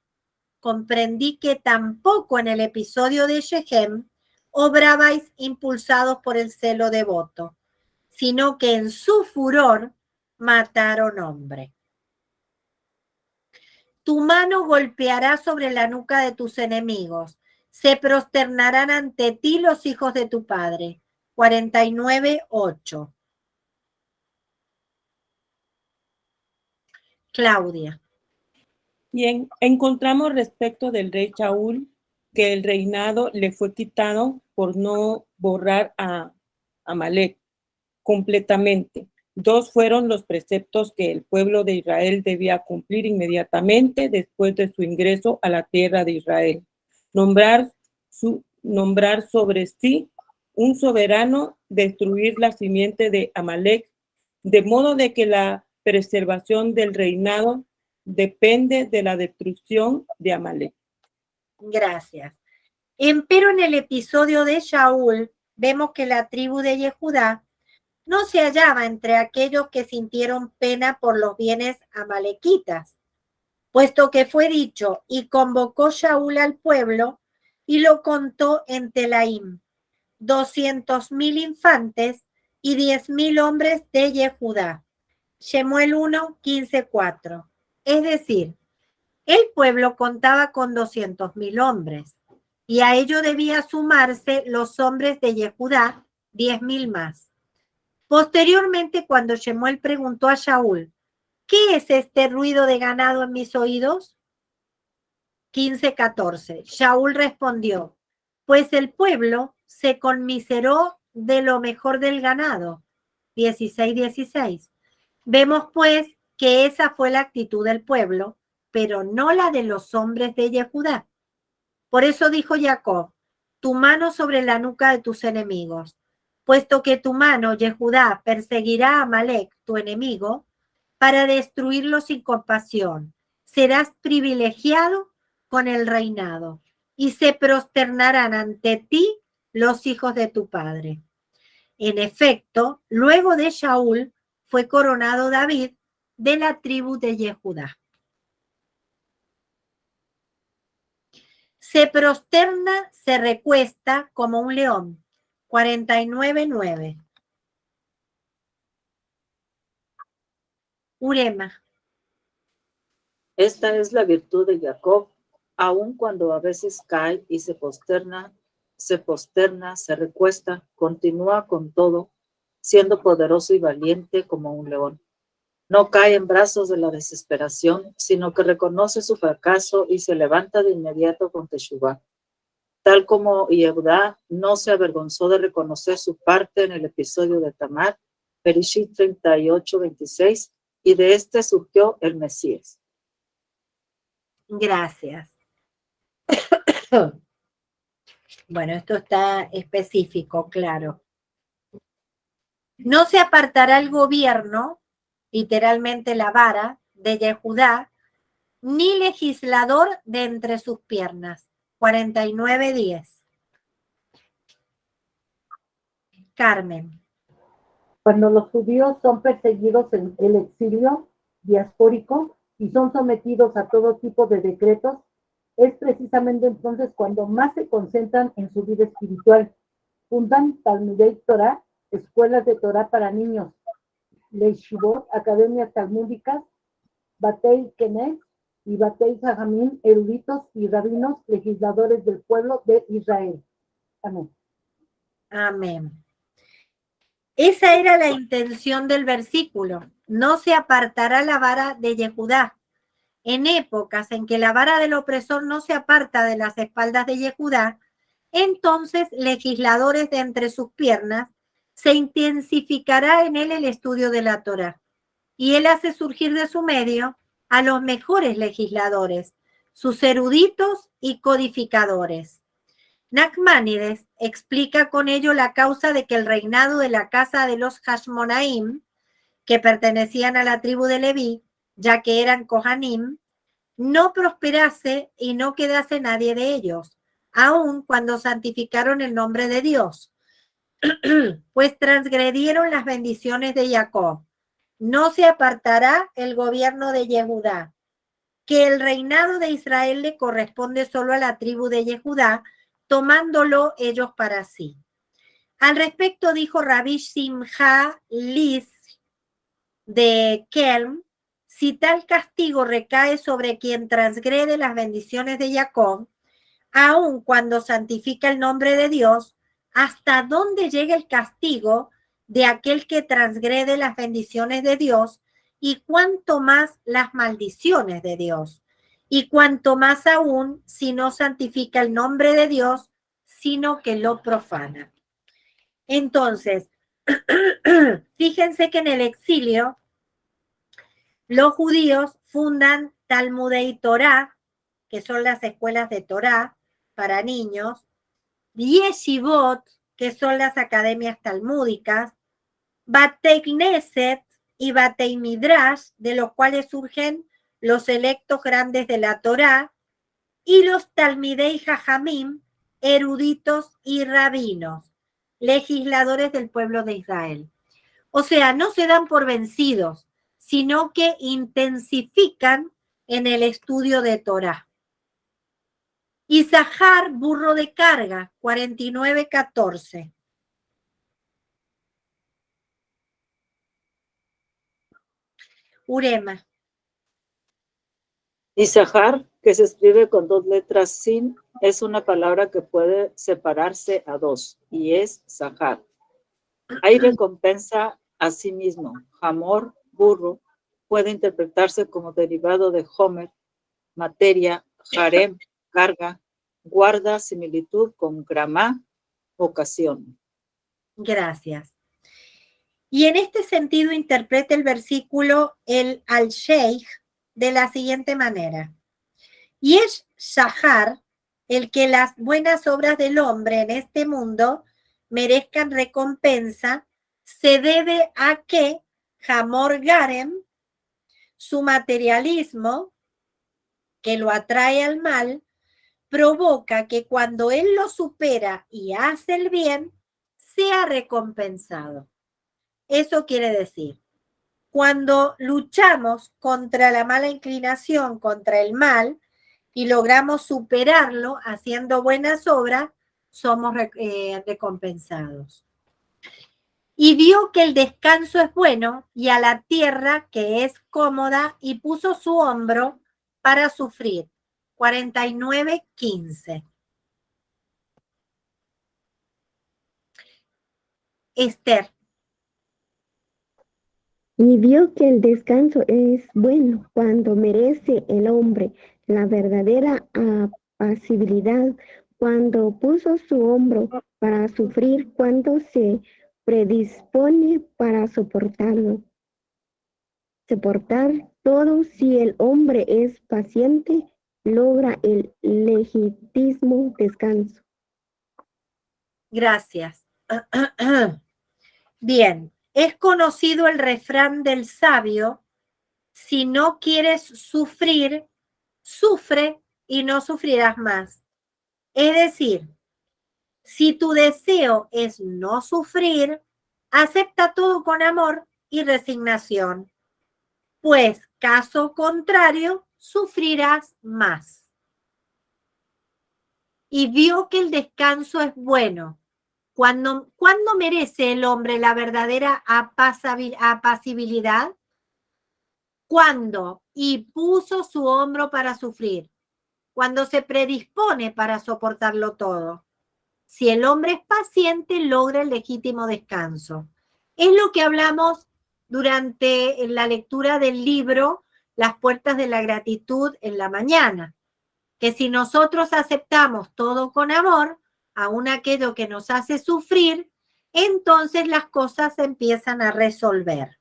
comprendí que tampoco en el episodio de Shechem obrabais impulsados por el celo devoto, sino que en su furor mataron hombre. Tu mano golpeará sobre la nuca de tus enemigos. Se prosternarán ante ti los hijos de tu padre. 49:8. Claudia. Y encontramos respecto del rey Shaul que el reinado le fue quitado por no borrar a Amalek completamente. Dos fueron los preceptos que el pueblo de Israel debía cumplir inmediatamente después de su ingreso a la tierra de Israel. Nombrar sobre sí un soberano, destruir la simiente de Amalek, de modo de que la preservación del reinado depende de la destrucción de Amalek. Gracias. Empero en el episodio de Shaul vemos que la tribu de Yehudá no se hallaba entre aquellos que sintieron pena por los bienes amalequitas, puesto que fue dicho, y convocó Shaul al pueblo y lo contó en Telaim, 200,000 infantes y 10,000 hombres de Yehudá. Shemuel 1:15-4. Es decir, el pueblo contaba con 200,000 hombres y a ello debía sumarse los hombres de Yehudá, 10,000 más. Posteriormente, cuando Shemuel preguntó a Shaul, ¿qué es este ruido de ganado en mis oídos? 15:14. Shaul respondió, pues el pueblo se conmiseró de lo mejor del ganado. 16:16. Vemos pues que esa fue la actitud del pueblo, pero no la de los hombres de Yehudá. Por eso dijo Jacob, tu mano sobre la nuca de tus enemigos, puesto que tu mano, Yehudá, perseguirá a Amalek, tu enemigo, para destruirlo sin compasión. Serás privilegiado con el reinado, y se prosternarán ante ti los hijos de tu padre. En efecto, luego de Shaul, fue coronado David de la tribu de Yehudá. Se prosterna, se recuesta como un león. 49:9. Urema. Esta es la virtud de Jacob, aun cuando a veces cae y se posterna, se recuesta, continúa con todo, siendo poderoso y valiente como un león. No cae en brazos de la desesperación, sino que reconoce su fracaso y se levanta de inmediato con Teshuvá. Tal como Yehudá no se avergonzó de reconocer su parte en el episodio de Tamar, Bereshit 38:26, y de este surgió el Mesías. Gracias. Bueno, esto está específico, claro. No se apartará el gobierno, literalmente la vara, de Yehudá, ni legislador de entre sus piernas. 49:10. Carmen. Cuando los judíos son perseguidos en el exilio diaspórico y son sometidos a todo tipo de decretos, es precisamente entonces cuando más se concentran en su vida espiritual. Fundan Talmudei Torah, escuelas de Torah para niños, Leishivot, academias talmúdicas, Batei Kenes y Batei Jajamín, eruditos y rabinos, legisladores del pueblo de Israel. Amén. Amén. Esa era la intención del versículo. No se apartará la vara de Yehudá. En épocas en que la vara del opresor no se aparta de las espaldas de Yehudá, entonces legisladores de entre sus piernas, se intensificará en él el estudio de la Torá. Y él hace surgir de su medio a los mejores legisladores, sus eruditos y codificadores. Nachmanides explica con ello la causa de que el reinado de la casa de los Hashmonaim, que pertenecían a la tribu de Leví, ya que eran Kohanim, no prosperase y no quedase nadie de ellos, aun cuando santificaron el nombre de Dios, pues transgredieron las bendiciones de Jacob. No se apartará el gobierno de Yehudá, que el reinado de Israel le corresponde solo a la tribu de Yehudá, tomándolo ellos para sí. Al respecto dijo Rabbi Simcha Lis de Kelm: si tal castigo recae sobre quien transgrede las bendiciones de Jacob, aun cuando santifica el nombre de Dios, ¿hasta dónde llega el castigo de aquel que transgrede las bendiciones de Dios? Y cuánto más las maldiciones de Dios. Y cuánto más aún si no santifica el nombre de Dios, sino que lo profana. Entonces, fíjense que en el exilio, los judíos fundan Talmudei Torah, que son las escuelas de Torah para niños, Yeshivot, que son las academias talmúdicas, Batei Knesset y Batei Midrash, de los cuales surgen los electos grandes de la Torá, y los Talmidei Jajamim, eruditos y rabinos, legisladores del pueblo de Israel. O sea, no se dan por vencidos, sino que intensifican en el estudio de Torá. Isahar, burro de carga, 49:14. Urema. Isahar, que se escribe con 2 letras sin, es una palabra que puede separarse a 2, y es Sahar. Hay recompensa a sí mismo. Hamor, burro, puede interpretarse como derivado de Homer, materia, harem, carga, guarda similitud con gramá, ocasión. Gracias. Y en este sentido interpreta el versículo el al-Sheikh de la siguiente manera: y es Shahar el que las buenas obras del hombre en este mundo merezcan recompensa, se debe a que Hamor Garem, su materialismo, que lo atrae al mal, provoca que cuando él lo supera y hace el bien, sea recompensado. Eso quiere decir, cuando luchamos contra la mala inclinación, contra el mal, y logramos superarlo haciendo buenas obras, somos recompensados. Y vio que el descanso es bueno y a la tierra que es cómoda, y puso su hombro para sufrir. 49:15. Esther. Y vio que el descanso es bueno cuando merece el hombre la verdadera apacibilidad, cuando puso su hombro para sufrir, cuando se predispone para soportar todo. Si el hombre es paciente, logra el legítimo descanso. Gracias. Bien, es conocido el refrán del sabio: si no quieres sufrir, sufre y no sufrirás más. Es decir, si tu deseo es no sufrir, acepta todo con amor y resignación, pues caso contrario, sufrirás más. Y vio que el descanso es bueno. ¿Cuándo merece el hombre la verdadera apacibilidad? Cuando y puso su hombro para sufrir, cuando se predispone para soportarlo todo. Si el hombre es paciente, logra el legítimo descanso. Es lo que hablamos durante la lectura del libro Las puertas de la gratitud en la mañana, que si nosotros aceptamos todo con amor, aun aquello que nos hace sufrir, entonces las cosas se empiezan a resolver.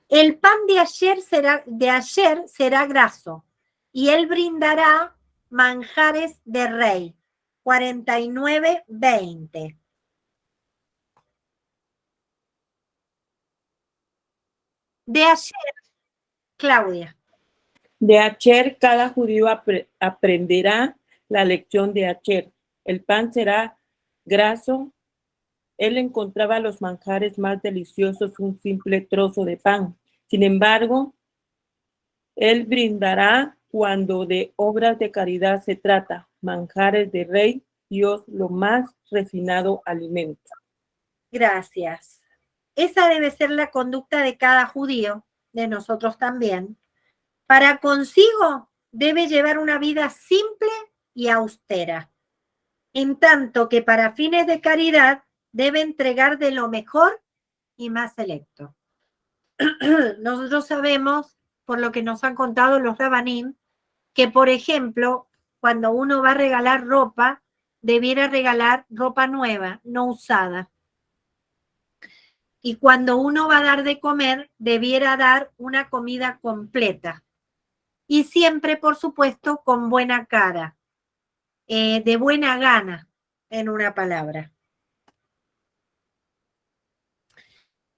El pan de ayer será graso, y él brindará manjares de rey. 49:20. De ayer, Claudia. De Acher, cada judío aprenderá la lección de Acher. El pan será graso. Él encontraba los manjares más deliciosos un simple trozo de pan. Sin embargo, él brindará cuando de obras de caridad se trata, manjares de rey, Dios, lo más refinado alimento. Gracias. Esa debe ser la conducta de cada judío, de nosotros también. Para consigo debe llevar una vida simple y austera, en tanto que para fines de caridad debe entregar de lo mejor y más selecto. Nosotros sabemos, por lo que nos han contado los rabanim, que, por ejemplo, cuando uno va a regalar ropa, debiera regalar ropa nueva, no usada. Y cuando uno va a dar de comer, debiera dar una comida completa. Y siempre, por supuesto, con buena cara, de buena gana, en una palabra.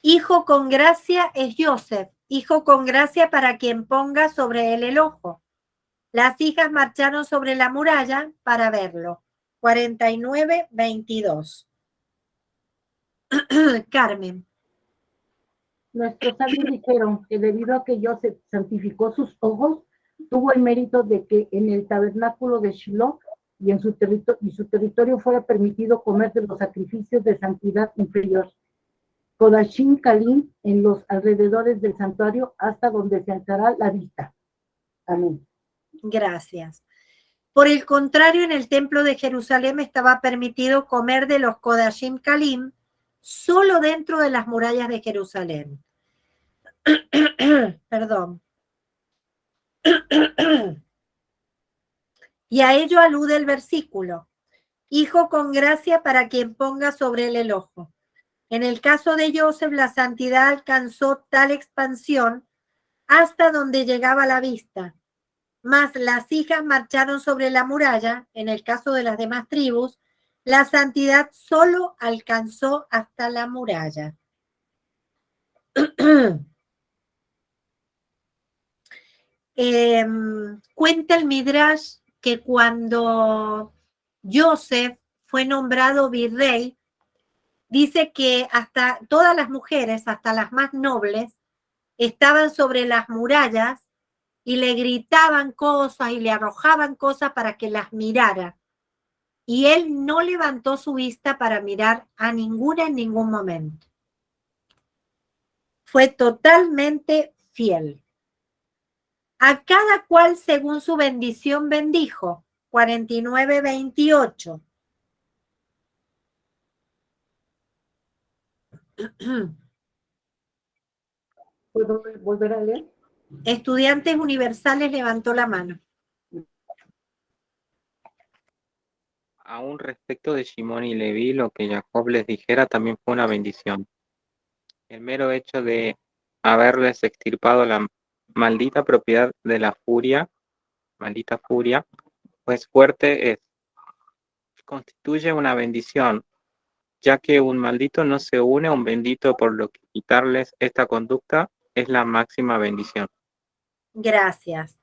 Hijo con gracia es Joseph, hijo con gracia para quien ponga sobre él el ojo. Las hijas marcharon sobre la muralla para verlo. 49:22. Carmen. Nuestros sabios dijeron que debido a que Joseph santificó sus ojos, tuvo el mérito de que en el tabernáculo de Shiloh y en su territorio fuera permitido comer de los sacrificios de santidad inferior. Kodashim Kalim, en los alrededores del santuario, hasta donde se alzará la vista. Amén. Gracias. Por el contrario, en el templo de Jerusalén estaba permitido comer de los Kodashim Kalim solo dentro de las murallas de Jerusalén. Perdón. Y a ello alude el versículo: hijo con gracia para quien ponga sobre él el ojo. En el caso de Joseph, la santidad alcanzó tal expansión hasta donde llegaba la vista. Mas las hijas marcharon sobre la muralla. En el caso de las demás tribus, la santidad solo alcanzó hasta la muralla. Cuenta el Midrash que cuando Joseph fue nombrado virrey, dice que hasta todas las mujeres, hasta las más nobles, estaban sobre las murallas y le gritaban cosas y le arrojaban cosas para que las mirara. Y él no levantó su vista para mirar a ninguna en ningún momento. Fue totalmente fiel. A cada cual según su bendición bendijo. 49:28. ¿Puedo volver a leer? Estudiantes Universales levantó la mano. Aún respecto de Shimón y Leví, lo que Jacob les dijera también fue una bendición. El mero hecho de haberles extirpado la maldita propiedad de la furia, maldita furia, pues fuerte es, constituye una bendición, ya que un maldito no se une a un bendito, por lo que quitarles esta conducta es la máxima bendición. Gracias.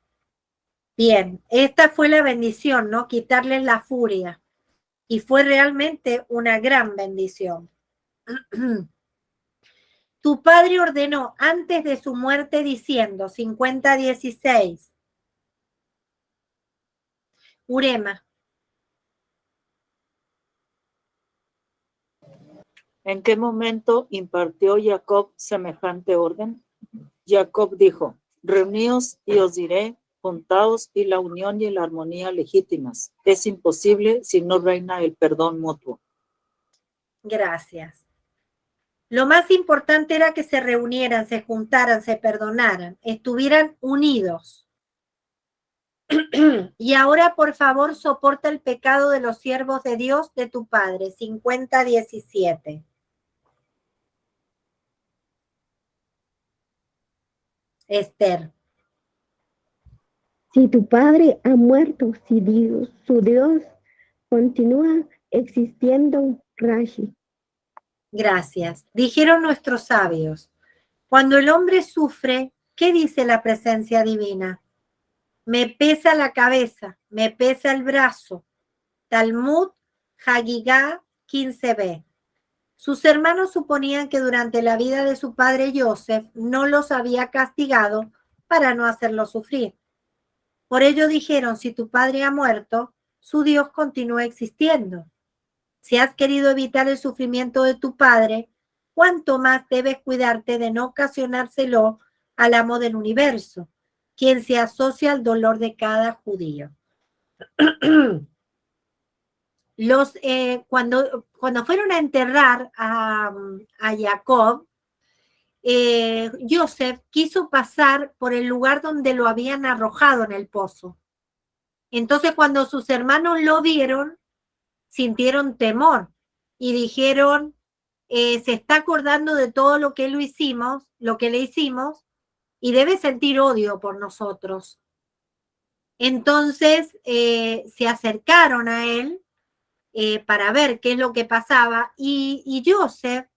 Bien, esta fue la bendición, ¿no? Quitarles la furia. Y fue realmente una gran bendición. Tu padre ordenó antes de su muerte diciendo, 50:16. Urema. ¿En qué momento impartió Jacob semejante orden? Jacob dijo, reuníos y os diré, juntaos y la unión y la armonía legítimas. Es imposible si no reina el perdón mutuo. Gracias. Lo más importante era que se reunieran, se juntaran, se perdonaran, estuvieran unidos. Y ahora, por favor, soporta el pecado de los siervos de Dios de tu padre. 50:17. Esther. Si tu padre ha muerto, si Dios, su Dios continúa existiendo, Rashi. Gracias. Dijeron nuestros sabios, cuando el hombre sufre, ¿qué dice la presencia divina? Me pesa la cabeza, me pesa el brazo. Talmud, Hagigá 15b. Sus hermanos suponían que durante la vida de su padre Joseph no los había castigado para no hacerlos sufrir. Por ello dijeron, si tu padre ha muerto, su Dios continúa existiendo. Si has querido evitar el sufrimiento de tu padre, ¿cuánto más debes cuidarte de no ocasionárselo al amo del universo, quien se asocia al dolor de cada judío? Cuando fueron a enterrar a Jacob, Joseph quiso pasar por el lugar donde lo habían arrojado en el pozo. Entonces, cuando sus hermanos lo vieron, sintieron temor y dijeron, se está acordando de todo lo que le hicimos, y debe sentir odio por nosotros. Entonces, se acercaron a él para ver qué es lo que pasaba, y Joseph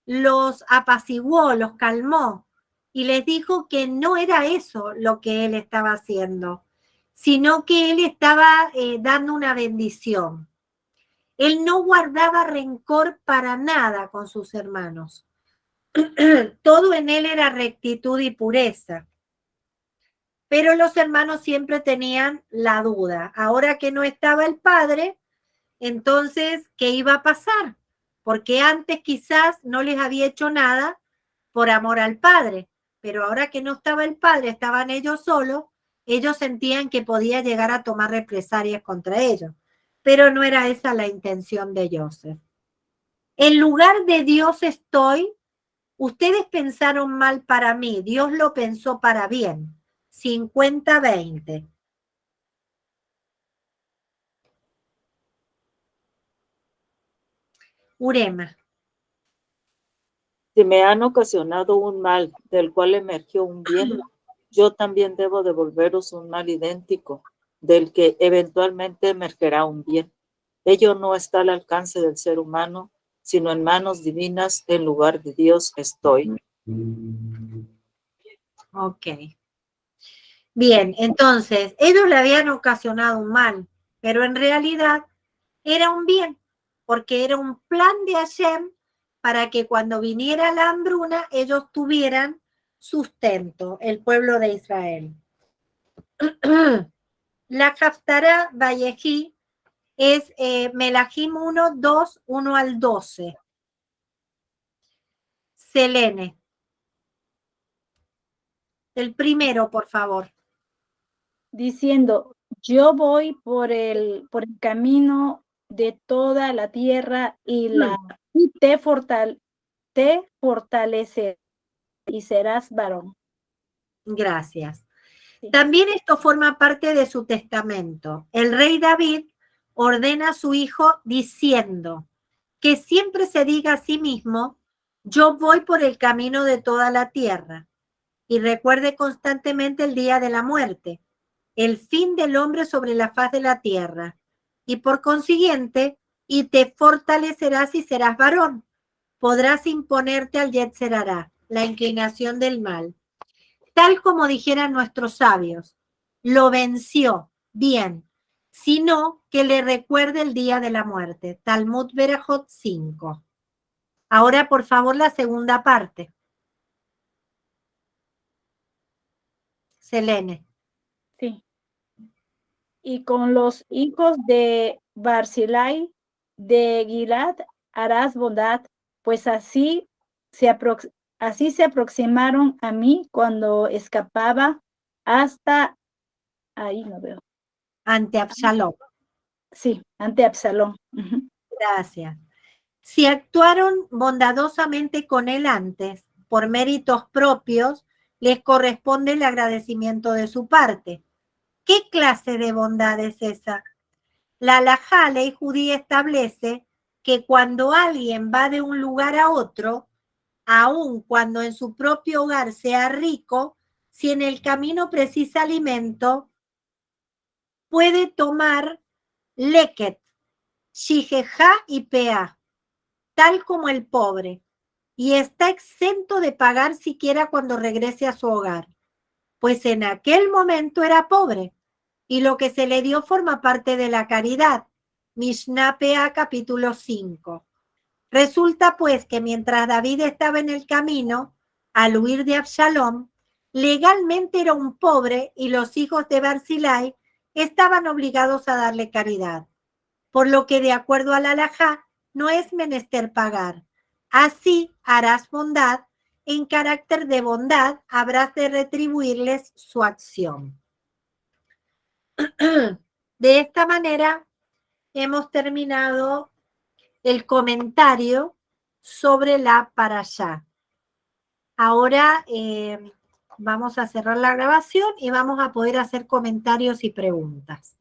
los apaciguó, los calmó, y les dijo que no era eso lo que él estaba haciendo, sino que él estaba dando una bendición. Él no guardaba rencor para nada con sus hermanos. Todo en él era rectitud y pureza. Pero los hermanos siempre tenían la duda. Ahora que no estaba el padre, entonces, ¿qué iba a pasar? Porque antes quizás no les había hecho nada por amor al padre, pero ahora que no estaba el padre, estaban ellos solos, ellos sentían que podía llegar a tomar represalias contra ellos. Pero no era esa la intención de Joseph. En lugar de Dios estoy, ustedes pensaron mal para mí, Dios lo pensó para bien. 50:20. Urema. Si me han ocasionado un mal del cual emergió un bien, yo también debo devolveros un mal idéntico, del que eventualmente emergerá un bien. Ello no está al alcance del ser humano, sino en manos divinas, en lugar de Dios estoy. Ok. Bien, entonces, ellos le habían ocasionado un mal, pero en realidad era un bien, porque era un plan de Hashem para que cuando viniera la hambruna, ellos tuvieran sustento, el pueblo de Israel. La Haftará Vallejí es Melahim 1, 2, 1 al 12. Selene. El primero, por favor. Diciendo, yo voy por el camino de toda la tierra y te te fortaleceré y serás varón. Gracias. Sí. También esto forma parte de su testamento. El rey David ordena a su hijo diciendo que siempre se diga a sí mismo, yo voy por el camino de toda la tierra, y recuerde constantemente el día de la muerte, el fin del hombre sobre la faz de la tierra, y por consiguiente, y te fortalecerás y serás varón. Podrás imponerte al Yetzer Hará, la inclinación del mal. Tal como dijeran nuestros sabios, lo venció, bien, sino que le recuerde el día de la muerte. Talmud Berajot 5. Ahora, por favor, la segunda parte. Selene. Sí. Y con los hijos de Barzillai de Gilad harás bondad, pues así se aproximaron a mí cuando escapaba hasta, ahí no veo, Ante Absalom. sí, ante Absalón. Ujú. Gracias. Si actuaron bondadosamente con él antes, por méritos propios, les corresponde el agradecimiento de su parte. ¿Qué clase de bondad es esa? La halajá, ley judía, establece que cuando alguien va de un lugar a otro, aun cuando en su propio hogar sea rico, si en el camino precisa alimento, puede tomar leket, shijejá y peá, tal como el pobre, y está exento de pagar siquiera cuando regrese a su hogar, pues en aquel momento era pobre, y lo que se le dio forma parte de la caridad. Mishnah Peá, capítulo 5. Resulta pues que mientras David estaba en el camino, al huir de Absalom, legalmente era un pobre y los hijos de Barzillai estaban obligados a darle caridad, por lo que de acuerdo a la halajá no es menester pagar. Así harás bondad, en carácter de bondad habrás de retribuirles su acción. De esta manera hemos terminado el comentario sobre la parashá. Ahora vamos a cerrar la grabación y vamos a poder hacer comentarios y preguntas.